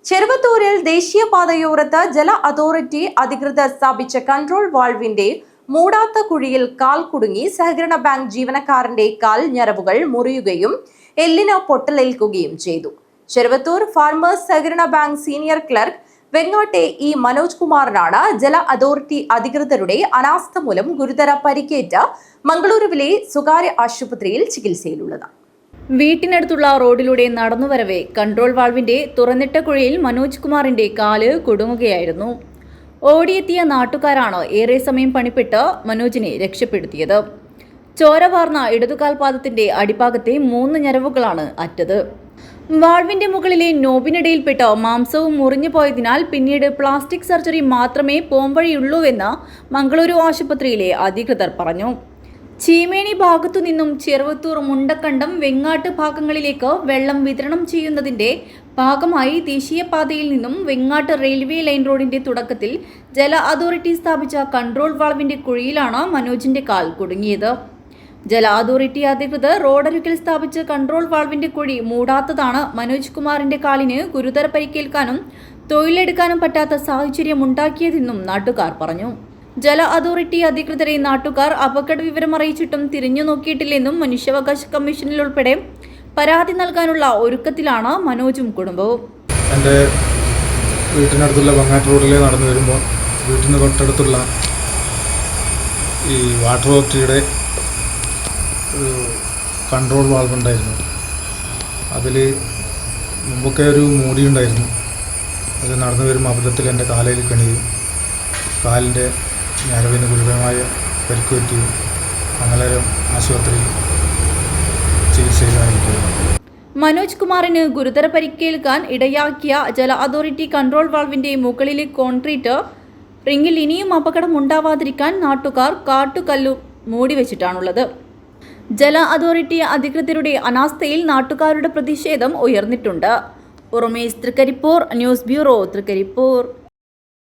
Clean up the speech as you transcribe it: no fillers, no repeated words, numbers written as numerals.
ചെറുവത്തൂരിൽ ദേശീയപാതയോരത്ത് ജല അതോറിറ്റി അധികൃതർ സ്ഥാപിച്ച കൺട്രോൾ വാൾവിന്റെ മൂടാത്ത കുഴിയിൽ കാൽ കുടുങ്ങി സഹകരണ ബാങ്ക് ജീവനക്കാരന്റെ കാൽ ഞരമ്പുകൾ മുറിയുകയും എല്ലിന് പൊട്ടലേൽക്കുകയും ചെയ്തു. ചെറുവത്തൂർ ഫാർമേഴ്സ് സഹകരണ ബാങ്ക് സീനിയർ ക്ലർക്ക് വെങ്ങാട്ടെ മനോജ് കുമാറിനാണ് ജല അതോറിറ്റി അധികൃതരുടെ അനാസ്ഥ മൂലം ഗുരുതര പരിക്കേറ്റ് മംഗളൂരുവിലെ സ്വകാര്യ ആശുപത്രിയിൽ ചികിത്സയിലുള്ളത്. വീട്ടിനടുത്തുള്ള റോഡിലൂടെ നടന്നുവരവെ കൺട്രോൾ വാൾവിന്റെ തുറന്നിട്ട കുഴിയിൽ മനോജ് കുമാറിന്റെ കാല് കുടുങ്ങുകയായിരുന്നു. ഓടിയെത്തിയ നാട്ടുകാരാണ് ഏറെ സമയം പണിപ്പെട്ട് മനോജിനെ രക്ഷപ്പെടുത്തിയത്. ചോര വാർന്ന ഇടതുകാൽപാദത്തിന്റെ അടിഭാഗത്തെ 3 ഞരമ്പുകളാണ് അറ്റത്. വാൾവിന്റെ മുകളിലെ നോബിനിടയിൽപ്പെട്ട് മാംസവും മുറിഞ്ഞു പോയതിനാൽ പിന്നീട് പ്ലാസ്റ്റിക് സർജറി മാത്രമേ പോംവഴിയുള്ളൂവെന്ന് മംഗളൂരു ആശുപത്രിയിലെ അധികൃതർ പറഞ്ഞു. ചീമേനി ഭാഗത്തു നിന്നും ചെറുവത്തൂർ മുണ്ടക്കണ്ടം വെങ്ങാട്ട് ഭാഗങ്ങളിലേക്ക് വെള്ളം വിതരണം ചെയ്യുന്നതിന്റെ ഭാഗമായി ദേശീയപാതയിൽ നിന്നും വെങ്ങാട്ട് റെയിൽവേ ലൈൻ റോഡിന്റെ തുടക്കത്തിൽ ജല അതോറിറ്റി സ്ഥാപിച്ച കൺട്രോൾ വാൾവിന്റെ കുഴിയിലാണ് മനോജിന്റെ കാൽ കുടുങ്ങിയത്. ജല അതോറിറ്റി അധികൃതർ റോഡരികിൽ സ്ഥാപിച്ച കൺട്രോൾ വാൾവിന്റെ കുഴി മൂടാത്തതാണ് മനോജ് കുമാറിന്റെ കാലിന് ഗുരുതര പരിക്കേൽക്കാനും തൊഴിലെടുക്കാനും പറ്റാത്ത സാഹചര്യമുണ്ടാക്കിയതെന്നും നാട്ടുകാർ പറഞ്ഞു. ജല അതോറിറ്റി അധികൃതരെ നാട്ടുകാർ അപകട വിവരം അറിയിച്ചിട്ടും തിരിഞ്ഞു നോക്കിയിട്ടില്ലെന്നും മനുഷ്യാവകാശ കമ്മീഷനിൽ ഉൾപ്പെടെ പരാതി നൽകാനുള്ള ഒരുക്കത്തിലാണ് മനോജും കുടുംബവും. എൻ്റെ വീട്ടിനടുത്തുള്ള വെങ്ങാട്ട് റോഡിലെ നടന്നു വരുമ്പോൾ വീട്ടിന് തൊട്ടടുത്തുള്ള ഈ വാട്ടർ അതോറിറ്റിയുടെ കൺട്രോൾ വാൾവ് ഉണ്ടായിരുന്നു. അതിൽ മുമ്പൊക്കെ ഒരു മൂടി ഉണ്ടായിരുന്നു. അത് നടന്നു വരുമ്പോൾ അബദ്ധത്തിൽ എൻ്റെ കാലയിൽ കണിയും കാലിൻ്റെ ഞരമ്പിന് ഗുരുതരമായ പരിക്ക് പറ്റിയും മംഗളൂരു ആശുപത്രിയിൽ ചികിത്സയിലായിരിക്കുന്നു. മനോജ് കുമാറിന് ഗുരുതര പരിക്കേൽക്കാൻ ഇടയാക്കിയ ജല അതോറിറ്റി കൺട്രോൾ വാൾവിന്റെ മുകളിലെ കോൺക്രീറ്റ് റിങ്ങിൽ ഇനിയും അപകടം ഉണ്ടാവാതിരിക്കാൻ നാട്ടുകാർ കാട്ടുകല്ലു മൂടിവെച്ചിട്ടാണുള്ളത്. ജല അതോറിറ്റി അധികൃതരുടെ അനാസ്ഥയിൽ നാട്ടുകാരുടെ പ്രതിഷേധം ഉയർന്നിട്ടുണ്ട്. ഉറുമേസ് തൃക്കരിപ്പൂർ, ന്യൂസ് ബ്യൂറോ, തൃക്കരിപ്പൂർ.